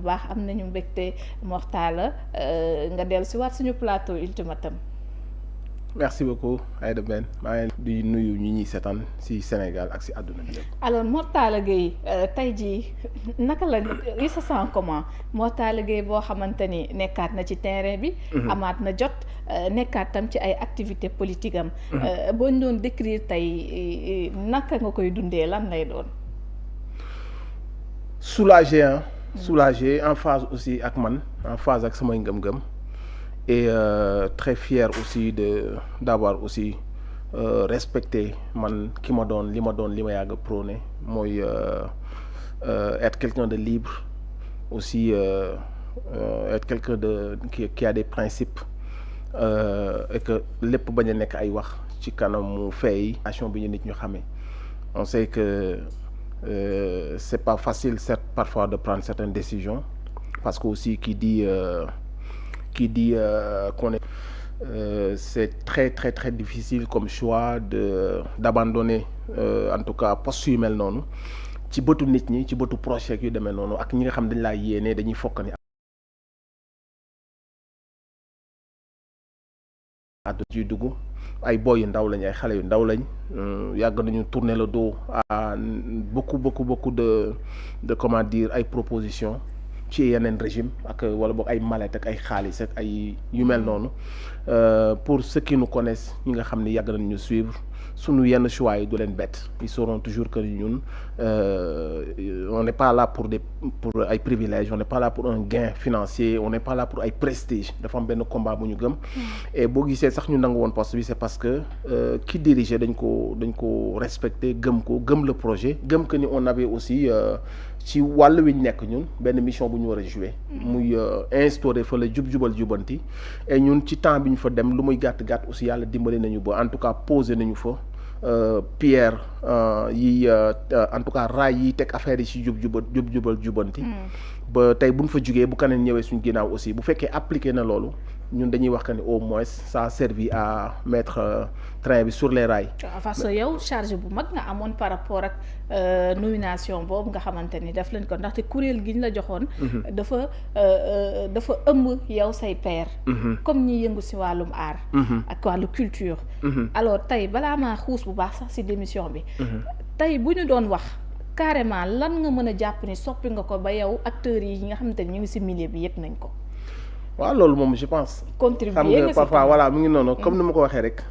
baax am nañu mbégte Mor Talla nga dellu si waat suñu plateau Ultimatum. merci beaucoup Aïda Ben maa ngi di nuyu ñi ñuy seetaan ci Sénégal ak ci àdduna bi yëpp. alors Mor Talla Gueye tey jii naka la il se sent comment Mor Talla Gueye boo xamante ni nekkaat na ci terrain bi. amaat na jot nekkaat tam ci ay activités politiques am. boo ñu doon décrire tey naka nga koy dundee lan lay doon. soulagé en phase aussi ak man en phase ak samay ngëm-ngëm. et très fier aussi d'avoir aussi respecté man ki ma doon li ma yàgg a prôné mooy être quelqu'un de libre aussi être quelqu'un de qui a des principes et que lépp bañ a nekk ay wax ci kanamu fay action bi ñu nit ñu xamee on sait que c'est pas facile certes parfois de prendre certaines décisions parce que aussi qui dit qu'on est c'est très très très difficile comme choix d'abandonner en tout cas poste yu mel noonu ci bëtu nit ñi ci bëtu projet yu demee noonu ak ñi nga xam dañ laa yéene dañuy fokk ni àdduna ciy dugg ay boy yu ndaw lañ ay xale yu ndaw lañ yàgg nañu tourner le dos à beaucoup de comment dire ay propositions ci yeneen régime ak wala boog ay mallette ak ay xaalis ak ay yu mel noonu pour ceux qui nous connaissent ñi nga xam ni yàgg nañ ñu suivre sunu yenn choix yi du leen bett ils sauront toujours que ñun on n'est pas là pour ay privilèges on n'est pas là pour un gain financier on n'est pas là pour ay prestige dafa am benn combat bu ñu gëm et boo gisee sax ñu nangu woon poste bi c'est parce que ki diriger dañ ko respecter gëm le projet gëm que ni on avait aussi ci wàll wi ñu nekk ñun benn mission bu ñu war a jouer muy instaurer fa la jubal jubanti et ñun ci temps bi ñu fa dem lu muy gàtt aussi yàlla dimbali nañu ba en tout cas poser nañu fa pierre yi en tout cas raay yi teg affaire yi ci jubal jubanti ba tey bu ñu fa jugee bu kaneen ñëwee suñu ginnaaw aussi bu fekkee appliqué na loolu ñun dañuy wax que ni au moins ça a servi à mettre train bi sur les rails. parce que yow charge bu mag nga amoon par rapport ak nomination boobu nga xamante ni daf leen ko ndaxte kuréel gi ñu la joxoon. dafa ëmb yow say père. comme ñi yëngu ci wàllum art. ak wàllu culture. alors tey balaa maa xuus bu baax sax ci démission bi. tey bu ñu doon wax carrément lan nga mën a jàpp ni soppi nga ko ba yow acteurs yi nga xamante ni ñu ngi ci milieu bi yëg nañ ko. waaw loolu moom je pense. contribuer xam nga parfois voilà mu ngi noonu comme ni ma ko waxee rek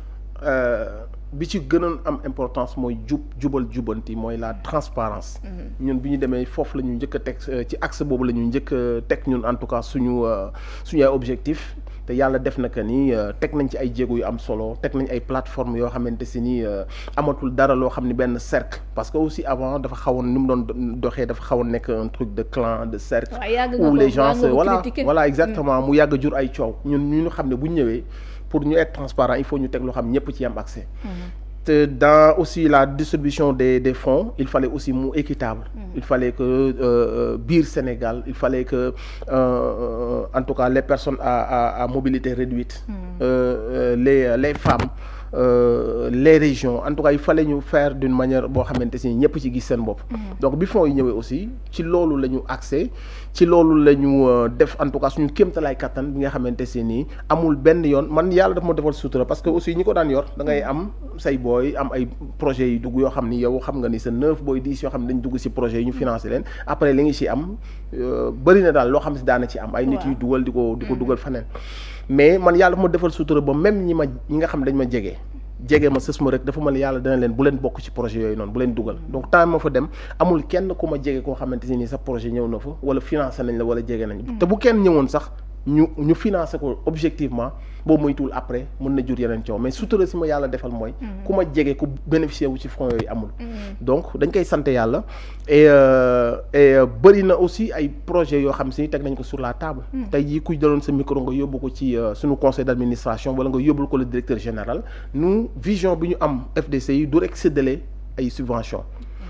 bi ci gënoon am importance mooy jubal jubanti mooy la transparence ñun bi ñu demee foofu la ñu njëkk a teg ci axe boobu la ñu njëkk a teg ñun en tout cas suñu ay objectif te yàlla def na que ni teg nañ ci ay jéego yu am solo teg nañ ay plateformes yoo xamante si ni amatul dara loo xam ni benn cercle parce que aussi avant dafa xawoon ni mu doon doxee dafa xawoon nekk un truc de clan de cercle où les gens voilà exactement mu yàgg jur ay coow ñu xam ne bu ñu ñëwee pour ñu être transparent il faut ñu teg loo xam ñëpp ci am accès te dans aussi la distribution des fonds il fallait aussi mu équitable il fallait que biir Sénégal il fallait que en tout cas les personnes à mobilité réduite les femmes les régions en tout cas il fallait ñu faire d'une manière boo xamante si ñëpp ci gis seen bopp donc bi fonds yi ñëwee aussi ci loolu la ñu accès ci loolu la ñu def en tout cas suñu kéemtalaay kattan bi nga xamante si nii amul benn yoon man yàlla daf ma defal sutura parce que aussi ñi ko daan yor da ngay am say booy am ay projets yu dugg yoo xam ni yow xam nga ni sa 9 booy 10 yoo xam ne dañ dugg si projets yi ñu financé leen après li ngi ci am bëri na daal loo xam si daana ci am ay nit yu dugal di ko dugal faneen mais man yàlla daf ma defal sutura ba même ñi nga xam dañ ma jege ma sës ma rek dafa mel yàlla dana leen bu leen bokk ci projet yooyu noonu bu leen dugal donc temps ma fa dem amul kenn ku ma jege koo xamante ni sa projet ñëw na fa wala financé nañ la wala jege nañ te bu kenn ñëwoon sax ñu financé ko objectivement boobu moytuwul après mën na jur yeneen coow mais sutura si ma yàlla defal mooy ku ma jege ku bénéficier wu ci fonds yooyu amul donc dañ koy sant yàlla et bëri na aussi ay projets yoo xam si teg nañ ko sur la table tey jii ku daloon sa micro nga yóbbu ko ci suñu conseil d'administration wala nga yóbbul ko le directeur général nous vision bi ñu am FDCI du rek séddale ay subventions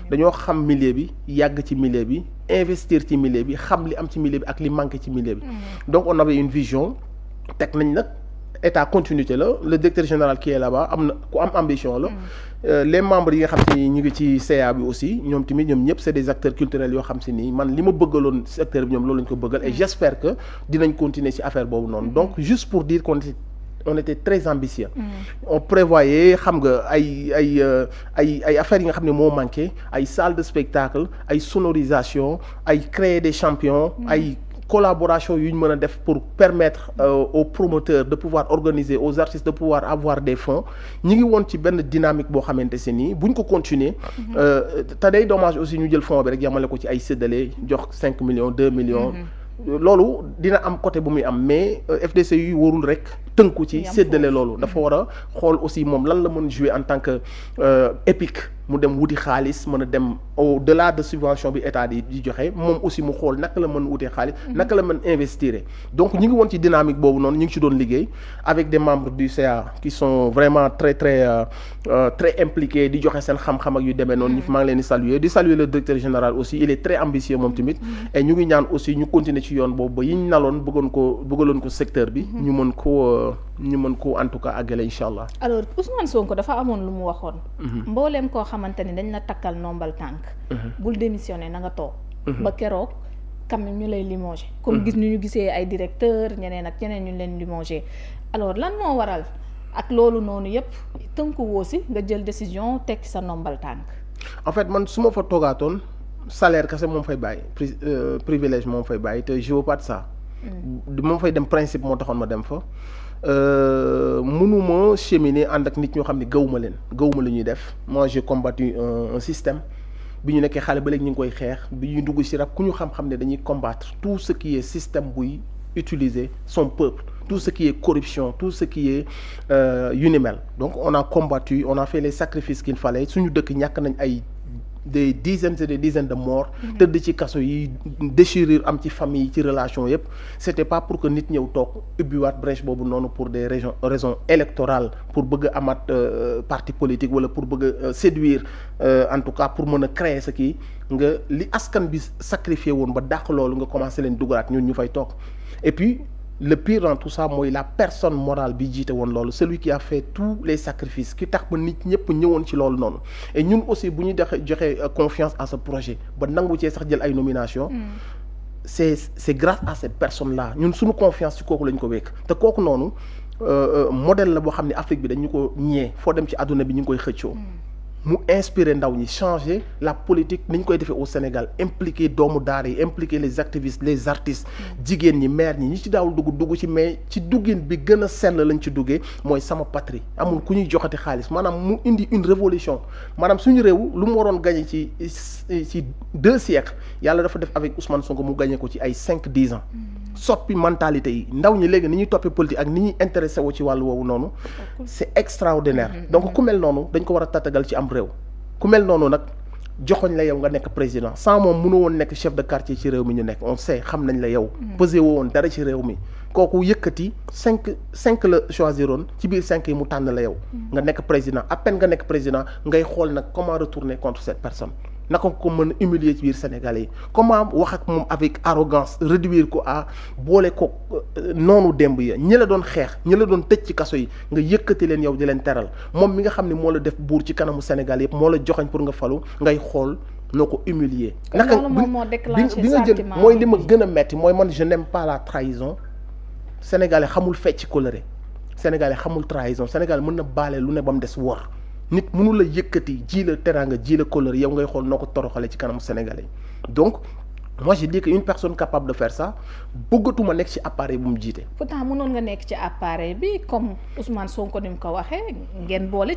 dañoo xam milieu bi yàgg ci milieu bi investir ci milieu bi xam li am ci milieu bi ak li manqué ci milieu bi donc on avait une vision teg nañ nag état continuité la le directeur général qui est là-bas am na ku am ambition la. Les membres yi nga xam si ni ñu ngi ci CA bi aussi ñoom tamit ñoom ñëpp c'est des acteurs culturels yoo xam si ni man li ma bëggaloon secteur bi ñoom loolu lañ ko bëggal et j'espère que dinañ continuer ci affaire boobu noonu donc juste pour dire on était très ambitieux. On prévoyait xam nga ay affaires yi nga xam ne moo manqué ay salle de spectacle ay sonorisation ay créer des champions ay collaboration yu ñu mën a def pour permettre aux promoteurs de pouvoir organiser aux artistes de pouvoir avoir des fonds ñi ngi woon ci benn dynamique boo xamante se nii buñ ko continuer te day dommage aussi ñu jël fonds bi rek yamale ko ci ay séddale jox 5 millions 2 millions loolu dina am côté bu muy am mais FDC yu warul rek tënku ci séddale loolu dafa war a xool aussi moom lan la mën jouer en tant que EPIC mu dem wuti xaalis mën a dem au delà de subvention bi état di joxe moom aussi mu xool naka la mën wutee xaalis naka la mën investir donc ñu ngi woon ci dynamique boobu noonu ñu ngi ci doon liggéey avec des membres du CA qui sont vraiment très impliqués di joxe seen xam-xam ak yu demee noonu maa ngi leen di saluer le directeur général aussi il est très ambitieux moom tamit et ñu ngi ñaan aussi ñu continuer ci yoon boobu ba yiñ naloon bëggaloon ko secteur bi ñu mën ko en tout cas àggale incha allah. alors Ousmane Sonko dafa amoon lu mu waxoon. mbooleem koo xamante ni dañ la takkal nombal tànk. bul démissionner na nga toog. ba keroog quand même ñu lay limogé. comme gis ñu gisee ay directeur ñeneen ak ñeneen ñu leen limogé alors lan moo waral ak loolu noonu yëpp tënku woo si nga jël décision tekki sa nombal tànk. en fait man su ma fa toogaatoon salaire kese moom fay bàyyi privilège moom fay bàyyi te je veux pas de ça. moom fay dem principe moo taxoon ma dem fa. mënuma cheminer ànd ak nit ñoo xam ne gëwuma la ñuy def moi j'ai combattu un système bi ñu nekkee xale ba léegi ñu ngi koy xeex bi ñu dugg ci rap ku ñu xam-xam ne dañuy combattre tout ce qui est système buy utiliser son peuple tout ce qui est corruption tout ce qui est yu ni mel donc on a combattu on a fait les sacrifices qu'il fallait suñu dëkk ñàkk nañ ay des dizaines et des dizaines de morts tëdd ci kaso yi déchirure am ci famille ci relation yëpp c'était pas pour que nit ñëw toog ubbiwaat brèche boobu noonu pour des raisons électorales pour bëgg a amaat parti politique wala pour bëgg a séduire en tout cas pour mën a créer ce qui nga li askan bi sacrifié woon ba dàq loolu nga commencé leen dugalaat ñun ñu fay toog et puis le pire dans tout ça mooy la personne morale bi jiite woon loolu celui qui a fait tous les sacrifices ki tax ba nit ñëpp ñëwoon ci loolu noonu et ñun aussi bu ñu joxe confiance à ce projet ba nangu cee sax jël ay nomination c'est grâce à cette personne là ñun suñu confiance ci kooku lañ ko wekk te kooku noonu modèle la boo xam ne Afrique bi dañu ko ñee foo dem ci àdduna bi ñu ngi koy xëccoo mu inspiré ndaw ñi changer la politique ni ñu koy defee au Sénégal impliquer doomu daara yi impliquer les activistes les artistes jigéen ñi maire ñi ci daawul dugg ci mais ci duggin bi gën a sell lañ ci duggee mooy sama patrie amul ku ñuy joxati xaalis maanaam mu indi une révolution maanaam suñu réew lu mu waroon gagné ci 2 siècles yàlla dafa def avec Ousmane Sonko mu gagné ko ci ay 5-10 ans soppi mentalité yi ndaw ñi léegi ni ñuy toppee politique ak ni ñuy intéressé wu ci wàllu woowu noonu c'est extraordinaire donc ku mel noonu dañ ko war a tatagal ci am réew ku mel noonu nag joxoñ la yow nga nekk président sans moom mënu woon nekk chef de quartier ci réew mi ñu nekk on sait xam nañ la yow pesé woo woon dara ci réew mi kooku yëkkati 5 la choisiroon ci biir 5 yi mu tànn la yow nga nekk président à peine nga nekk président ngay xool nag comment retourner contre cette personne naka ko mën a humilier ci biir Sénégalais yi comment wax ak moom avec arrogance réduire ko à boole ko noonu démb ya ñi la doon xeex ñi la doon tëj ci kaso yi nga yëkkati leen yow di leen teral moom mi nga xam ne moo la def buur ci kanamu Sénégal yëpp moo la joxañ pour nga falu ngay xool noo ko humilier naka bi nga jël mooy li ma gën a metti mooy man je n'aime pas la trahison Sénégalais xamul fecc coloré Sénégalais xamul trahison Sénégalais mën na baale lu ne ba mu des wor nit mënu la yëkkati ji la teraanga ji la couleur yow ngay xool noo ko toroxale ci kanamu Sénégalais donc moi je dis que une personne capable de faire ça bëggatuma nekk ci appareil bu mu jiite. pourtant mënoon nga nekk ci appareil bi comme Ousmane Sonko ni mu ko waxee ngeen boole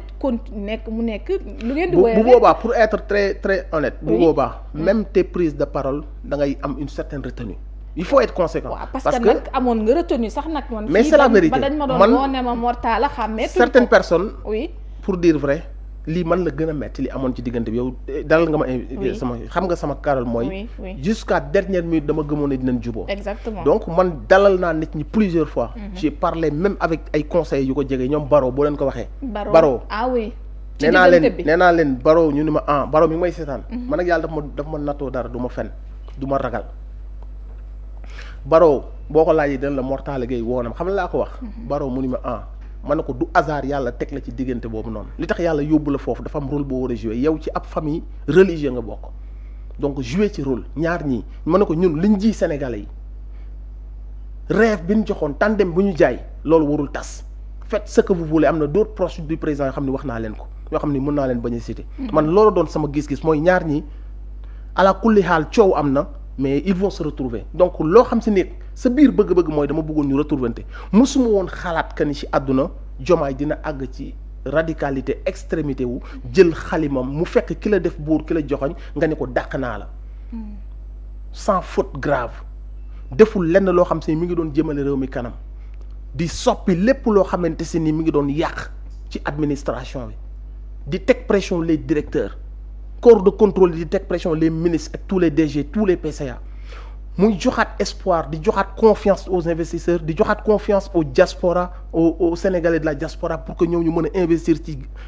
nekk mu nekk. lu ngeen di woowee bu boobaa pour être très très honnête. bu boobaa même tes prises de parole da ngay am une certaine retenue. il faut être conséquent. waaw parce que nag amoon nga retenue sax nag. mais c'est la vérité ba dañ ma doon woo ne ma Mortala xàmmee. certaines personnes. oui. pour dire vrai lii man la gën a metti li amoon ci diggante bi yow dalal nga ma sama xam nga sama karal mooy jusqu'à dernière minute dama gëmoon ne dinañ juboo exactement donc man dalal naa nit ñi plusieurs fois j'ai parlé même avec ay conseils yu ko jege ñoom Baro boo leen ko waxee Baro ah oui nee naa leen Baro ñu ni ma Baro mi ngi may seetaan man ak yàlla daf ma nattoo dara du ma fen du ma ragal Baro boo ko laajee dana la Mortalla Gueye woonam xam la laa ko wax. Barrow mu ni ma man na ko du hasard yàlla teg la ci diggante boobu noonu li tax yàlla yóbbu la foofu dafa am rôle boo war a jouer yow ci ab famille religieux nga bokk donc jouer ci rôle ñaar ñii mën na ko ñun liñ ji Sénégalais yi rêve bi ñu joxoon tandem bu ñu jaay loolu warul tas faites ce que vous voulez am na d'autres proches du président yoo xam ne wax naa leen ko yoo xam ne mën naa leen bañ a citer man loolu doon sama gis-gis mooy ñaar ñi ala kulli xaal coow am na mais ils vont se retrouver donc loo xam si nit sa biir bëgg-bëgg mooy dama bëggoon ñu retrouver musuma woon xalaat que ni ci àdduna Diomaye dina àgg ci radicalité extrémité wu jël xalimam mu fekk ki la def buur ki la joxoñ nga ne ko dàq naa la sans faute grave deful lenn loo xam si mi ngi doon jëmale réew mi kanam di soppi lépp loo xamante si ni mi ngi doon yàq ci administration bi di teg pression les directeurs corps de contrôle di teg pression les ministres ak tous les DG tous les PCA muy joxaat espoir di joxaat confiance aux investisseurs di joxaat confiance aux diaspora aux Sénégalais de la diaspora pour que ñëw ñu mën a investir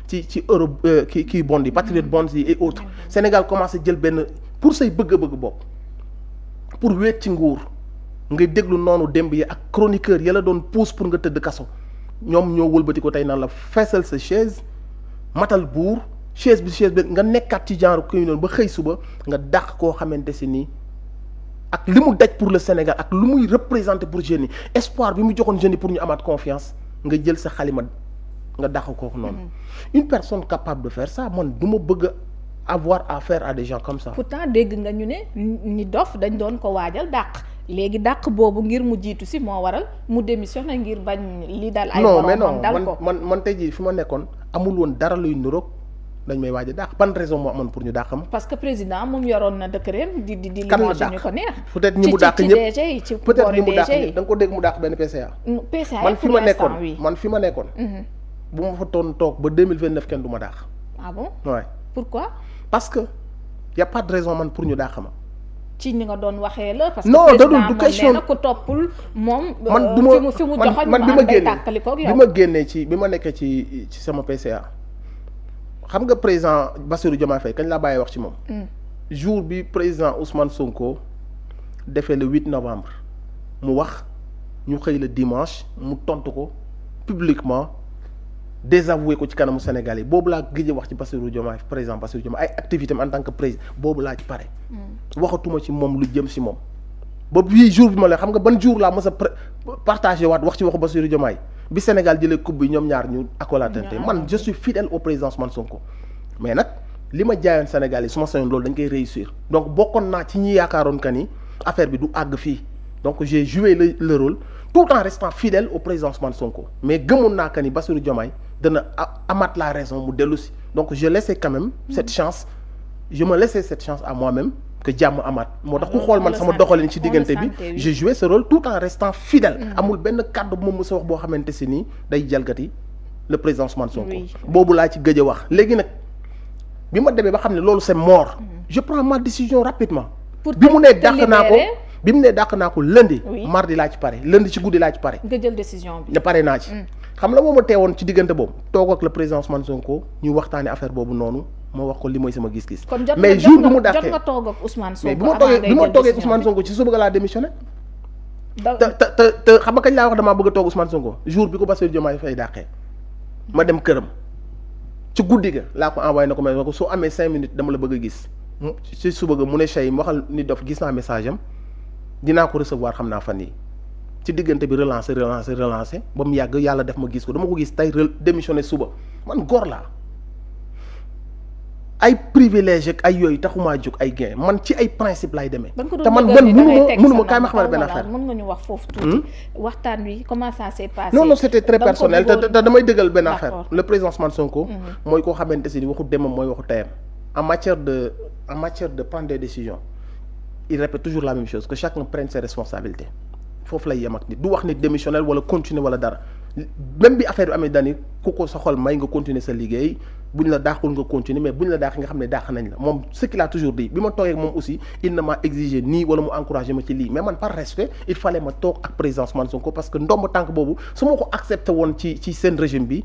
ci Europe kii bond yi Patriot bonds yi et autres Sénégal commencé jël benn pour say bëgg-bëgg bopp pour wéet ci nguur ngay déglu noonu démb yi ak chroniqueur ya la doon pousse pour nga tëdd kaso ñoom ñoo wëlbati ko tey naan la feesal sa chaise matal buur chaise bi nga nekkaat ci genre kii noonu ba xëy suba nga dàq koo xamante si nii ak li mu daj pour le Sénégal ak lu muy représenter pour jeunes yi espoir bi mu joxoon jeunes yi pour ñu amaat confiance nga jël sa xalima nga dàq kooku noonu. une personne capable de faire ça man du ma bëgg avoir affaire à des gens comme ça. pourtant dégg nga ñu ne ni dof dañ doon ko waajal dàq léegi dàq boobu ngir mu jiitu si moo waral mu démissionné ngir bañ li dal ay moromam dal ko man tey jii fi ma nekkoon amul woon dara luy niroog dañ may waaj a dàq ban raison moo amoon pour ñu dàq ma. parce que président moom yoroon na décret di kan la limogé ñu ko neex. peut-être ñi mu dàq ñëpp ci DG yi ci peut-être ñi mu dàq DG yi ñëpp da nga ko dégg mu dàq benn PCA. PCA man fi ma nekkoon bu ma fa toog ba 2029 kenn du ma dàq. ah bon ouais. pourquoi. parce que y a pas de raison man pour ñu dàq ma. ci ni nga doon waxee la. parce que non président dadul du question moom nee na ko toppul moom. man du ma fi mu joxoon man mu am day tàkkali koog yow. bi ma génnee bi ma nekkee ci sama PCA. xam nga président Bassirou Diomaye Faye kañ laa bàyyi wax ci moom. jour bi président Ousmane Sonko defee le 8 novembre mu wax ñu xëy le dimanche mu tontu ko publiquement désavoué ko ci kanamu Sénégal yi boobu laa gëj a wax ci Bassirou Diomaye président Bassirou Diomaye ay activité am en tant que président boobu laa ci pare. waxatuma ci moom lu jëm si moom. ba bii jour bi ma la xam nga ban jour laa mës a partagé waat wax ci waxu Bassirou Diomaye bi Sénégal jëlee coupe bi ñoom ñaar ñu accolatante man je suis fidèle au président Ousmane Sonko mais nag li ma jaayoon Sénégal yi su ma sañoon loolu dañ koy réussir donc bokkoon naa ci ñi yaakaaroon que ni affaire bi du àgg fii donc j'ai joué le rôle tout en restant fidèle au président Ousmane Sonko mais gëmoon naa que ni Bassirou Diomaye dana amaat la raison mu dellu si donc je laissais quand même cette chance je me laissais cette chance à moi-même que jàmm amaat moo tax ku xool man sama doxalin ci diggante bi j'ai joué ce rôle tout en restant fidèle amul benn kàddu bu ma mës a wax boo xamante si nii day jalgati le président Ousmane Sonko boobu laa ci gëj a wax léegi nag bi ma demee ba xam ne loolu c'est mort je prends ma décision rapidement bi mu nee dàq naa ko lundi mardi laa ci pare lundi ci guddi laa ci pare nga jël décision bi ne pare naa ci xam la moo ma teewoon ci diggante boobu toog ak le président Ousmane Sonko ñu waxtaane affaire boobu noonu ma wax ko li mooy sama gis-gis. mais jour bi mu dàqee jot nga toog ak Ousmane Sonko mais bi ma toogee ak Ousmane Sonko ci suba ga laa démissionné. te xam nga kañ laa wax damaa bëgg a toog Ousmane Sonko jour bi ko Bassirou Diomaye Faye dàqee ma dem këram ci guddi ga laa ko envoyé na ko mais ko soo amee 5 minutes dama la bëgg a gis ci suba ga mu ne Cheikh mu waxal ni dof gis naa message am dinaa ko recevoir xam naa fan yi ci diggante bi relancer ba mu yàgg yàlla def ma gis ko dama ko gis tey démissionné suba man góor laa. ay privilège ak ay yooyu taxumaa jóg ay gain man ci ay principe lay demee. te man mënuma kaay ma xamal benn affaire. mën nga ñu wax foofu tuuti. waxtaan wi comment ça s'est passé. non c'était très personnel te damay dëggal benn affaire. le président Ousmane Sonko. mooy koo xamante si ni waxu demam mooy waxu tayam. en matière de prendre des décisions il répète toujours la même chose que chacun prenne ses responsabilités foofu lay yem ak nit du wax nit démissionnel wala continuer wala dara même bi affaire bi amee dani ku ko sa xol may nga continuer sa liggéey. buñ la daaxul nga continuer mais buñ la daax nga xam ne daax nañ la moom ce qu'il a toujours dit bi ma toogee ak moom aussi il ne m'a exigé nii wala mu encouragé ma ci lii mais man par respect il fallait ma toog ak président Ousmane Sonko parce que ndomb tànk boobu su ma ko accepté woon ci seen régime bi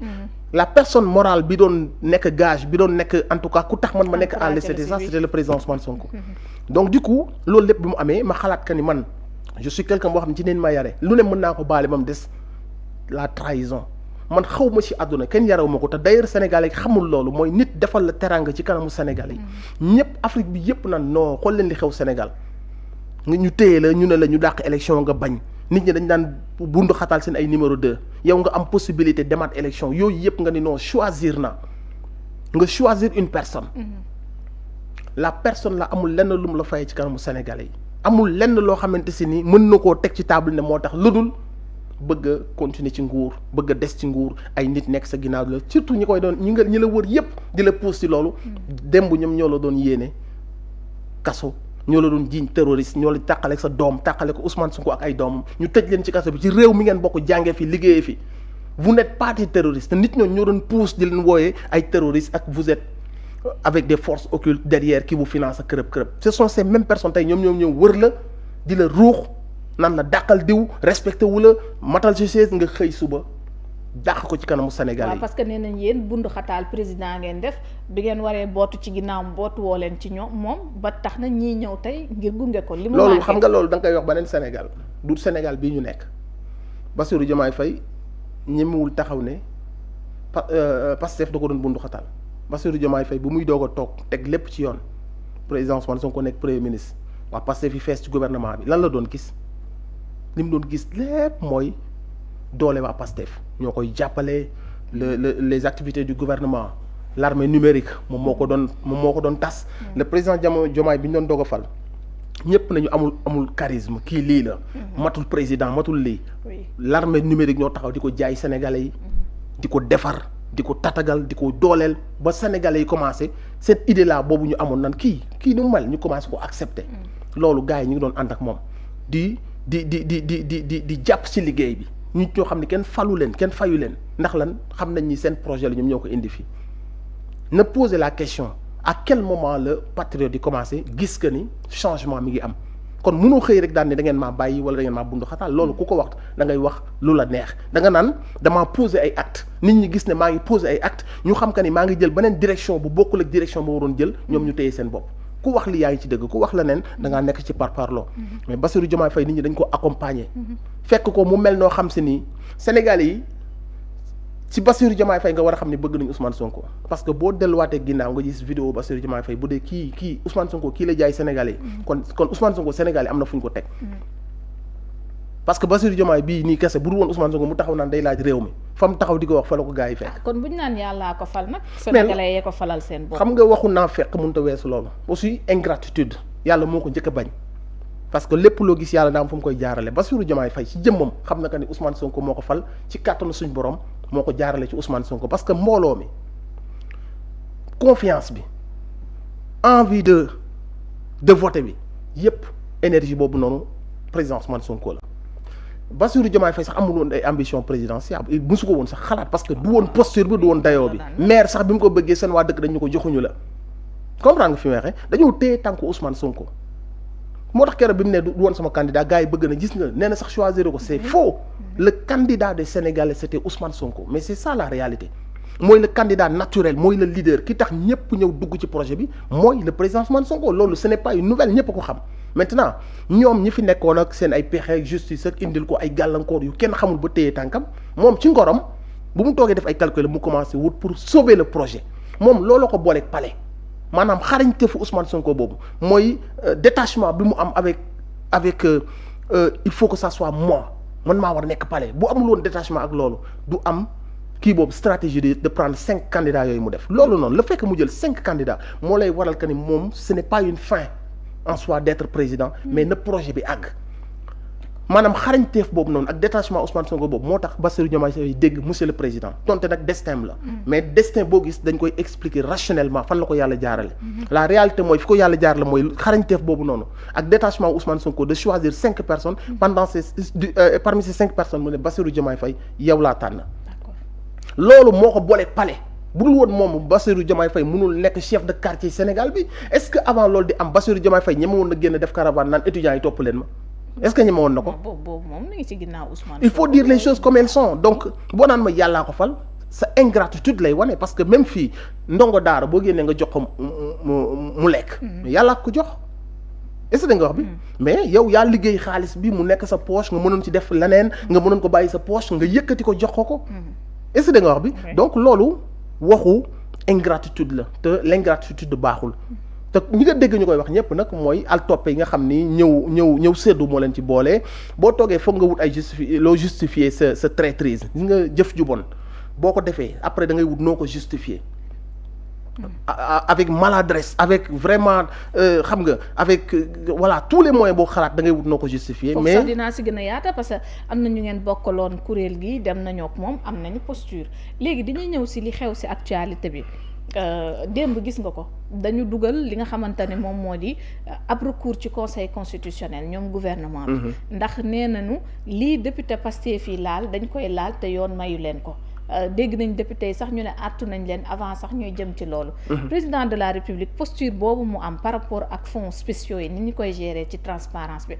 la personne morale bi doon nekk gage bi doon nekk en tout cas ku tax man ma nekk à l'aise c'était ça c'était le président Ousmane Sonko donc du coup loolu lépp bi mu amee ma xalaat que ni man je suis quelqu'un boo xam ne ci neen ma yare lu ne mën naa ko baale mam des la trahison man xaw ma ci àdduna kenn yarew ma ko te d'ailleurs sénégalais xamul loolu mooy nit defal la teranga ci kanamu sénégalais yi ñëpp Afrique bi yëpp naan non xool leen li xew Sénégal nga ñu téye la ñu ne la ñu dàq élection nga bañ nit ñi dañ daan bundu xataal seen ay numéro 2 yow nga am possibilité demaat élection yooyu yëpp nga ni non choisir na nga choisir une personne la personne la amul lenn lu mu la fayee ci kanamu sénégalais yi amul lenn loo xamante si ni mën na koo teg ci table ne moo tax lu dul bëgg a continuer ci nguur bëgg a des ci nguur ay nit nekk sa ginnaaw la surtout ñi koy doon ñi la wër yëpp di la pousse ci loolu démb ñoom ñoo la doon yéene kaso ñoo la doon jiiñ terroriste ñoo la tàqale sa doom tàqale ko Ousmane Sonko ak ay doomam ñu tëj leen ci kaso bi ci réew mi ngeen bokk jàngee fi liggéeyee fi vous n'êtes pas des terroristes te nit ñooñu ñoo doon pousse di leen wooyee ay terroristes ak vous êtes avec des forces occultes derrière qui vous finance ak kërëb ce sont ces mêmes personnes tey ñoom ñëw wër la di la ruux nan la dàqal diw respecté wu la matal ci chaise nga xëy suba dàq ko ci kanamu Sénégal yi. waaw parce que nee nañ yéen bundu xataal président ngeen def bi ngeen waree bootu ci ginnaaw bootu woo leen ci ñoom moom ba tax na ñii ñëw tey ngir gunge ko. li mu loolu xam nga loolu da nga koy wax beneen Sénégal du Sénégal bii ñu nekk Bassirou Diomaye Faye ñemewul taxaw ne Pastef da ko doon bundu xataal Bassirou Diomaye Faye bu muy doog a toog teg lépp ci yoon président Ousmane Sonko nekk premier ministre waa Pastef yi fees ci gouvernement bi lan la doon gis li mu doon gis lépp mooy doole waa Pastef ñoo koy jàppale les activités du gouvernement l'armée numérique moom moo ko doon tas le président Diomaye bi ñu doon doog a fal ñëpp nañu amul charisme kii lii la matul président matul lii l'armée numérique ñoo taxaw di ko jaay sénégalais yi di ko defar di ko tatagal di ko dooleel ba sénégalais yi commencé cette idée là boobu ñu amoon nan kii ni mu mel ñu commencé ko accepter loolu gars yi ñu ngi doon ànd ak moom di jàpp ci liggéey bi nit ñoo xam ne kenn falu leen kenn fayu leen ndax lan xam nañ ni seen projet la ñoom ñoo ko indi fii na poser la question à quel moment le patriote di commencer gis que ni changement mi ngi am kon mënoo xëy rek daan ne da ngeen maa bàyyi wala da ngeen maa bundu xataal loolu ku ko wax da ngay wax lu la neex da nga naan damaa poser ay actes nit ñi gis ne maa ngi poser ay actes ñu xam que ni maa ngi jël beneen direction bu bokkul ak direction ba waroon jël ñoom ñu téye seen bopp ku wax li yaa ngi ci dëgg ku wax la neen da ngaa nekk ci parparloo mais Bassirou Diomaye Faye nit ñi dañ ko accompagner fekk ko mu mel noo xam si ni Sénégalais yi ci Bassirou Diomaye Faye nga war a xam ne bëgg nañu Ousmane Sonko parce que boo delluwaatee ginnaaw nga gis vidéo Bassirou Diomaye Faye bu dee kii Ousmane Sonko kii la jaay Sénégalais yi kon Ousmane Sonko Sénégalais am na fu ñu ko teg parce que Bassirou Diomaye bii nii kese bu dul woon Ousmane Sonko mu taxaw naan day laaj réew mi fa mu taxaw di ko wax fa la ko gars yi fekk. kon bu ñu naan yàllaa ko fal nag. Sénégalais yee ko falal seen bopp. xam nga waxu naa fekk mënut a weesu loolu aussi ingratitude yàlla moo ko njëkk a bañ parce que lépp loo gis yàlla daa am fu mu koy jaarale Bassirou Diomaye Faye ci jëmmam xam na que ni Ousmane Sonko moo ko fal ci kàttanu suñ borom moo ko jaarale ci Ousmane Sonko parce que mbooloo mi confiance bi envie de voter bi yépp énergie boobu noonu président Ousmane Sonko la. Bassirou Diomaye Faye sax amul woon ay ambition présidentielle musu ko woon sax xalaat parce que du woon posture bi du woon dayoo bi maire sax bi mu ko bëggee seen waa dëkk dañu ko joxuñu la comprendre nga fi mu waxee dañoo téye tànku Ousmane Sonko moo tax keroog bi mu ne du woon sama candidat gars yi bëgg na gis nga nee na sax choisir ko c'est faux le candidat des Sénégalais c'était Ousmane Sonko mais c'est ça la réalité mooy le candidat naturel mooy le leader ki tax ñëpp ñëw dugg ci projet bi mooy le président Ousmane Sonko loolu ce n'est pas une nouvelle ñëpp ko xam maintenant ñoom ñi fi nekkoon ak seen ay pexe justice ak indil ko ay gàllankoor yu kenn xamul ba téye tànkam moom ci ngorom bu mu toogee def ay calcul mu commencé wut pour sauver le projet moom looloo ko booleeg palais maanaam xarañte fu Ousmane Sonko boobu mooy détachement bi mu am avec il faut que ça soit moi man maa war a nekk palais bu amul woon détachement ak loolu du am kii boobu stratégie de prendre 5 candidats yooyu mu def loolu noonu le fait que mu jël 5 candidats moo lay waral que ni moom ce n'est pas une fin en soi d'être président mais na projet bi àgg maanaam xarañteef boobu noonu ak détachement Ousmane Sonko boobu moo tax Bassirou Diomaye Faye dégg monsieur le président donte nag destin la mais destin boo gis dañ koy expliquer rationnellement fan la ko yàlla jaarale la réalité mooy fi ko yàlla jaarale mooy xarañteef boobu noonu ak détachement Ousmane Sonko de choisir 5 personnes parmi ces 5 personnes mu ne Bassirou Diomaye Faye yow laa tànn loolu moo ko booleeg palais bu dul woon moom Bassirou Diomaye Faye mënul nekk chef de quartier Sénégal bi est-ce que avant loolu di am Bassirou Diomaye Faye ñeme woon na génn def caravane naan étudiants yi topp leen ma est-ce que ñeme woon na ko. boobu moom mi ngi ci ginnaaw Ousmane. il faut dire les choses comme elles sont donc boo naan ma yàllaa ko fal sa ingratitude lay wane parce que même fii ndongo daara boo génnee nga jox ko mu lekk. mais yàllaa ko jox est-ce que nga wax bi mais yow yaa liggéey xaalis bi mu nekk sa poche nga mënoon ci def leneen nga mënoon ko bàyyi sa poche nga yëkkati ko jox ko est-ce que nga wax bi donc loolu waxu ingratitude la te l'ingratitude baaxul te ñi nga dégg ñu koy wax ñëpp nag mooy al toppe yi nga xam ni ñëw séddu moo leen ci boole boo toogee foog nga wut ay justifier sa traîtrise gis nga jëf ju bon boo ko defee après da ngay wut noo ko justifier avec maladresse avec vraiment xam nga avec voilà tous les moyens boo xalaat da ngay wut noo ko justifier mais sax dinaa si gën a yaata parce que am na ñu ngeen bokkaloon kuréel gi dem nañoo ak moom am nañu posture léegi dañuy ñëw si li xew si actualité bi démb gis nga ko dañu dugal li nga xamante ne moom moo di ab recours ci conseil constitutionnel ñoom gouvernement bi ndax nee nañu lii député Pastef fii laal dañ koy laal te yoon mayu leen ko dégg nañ député yi sax ñu ne àttu nañ leen avant sax ñuy jëm ci loolu président de la république posture boobu mu am par rapport ak fonds spéciaux yi ni ñu koy gérer ci transparence bi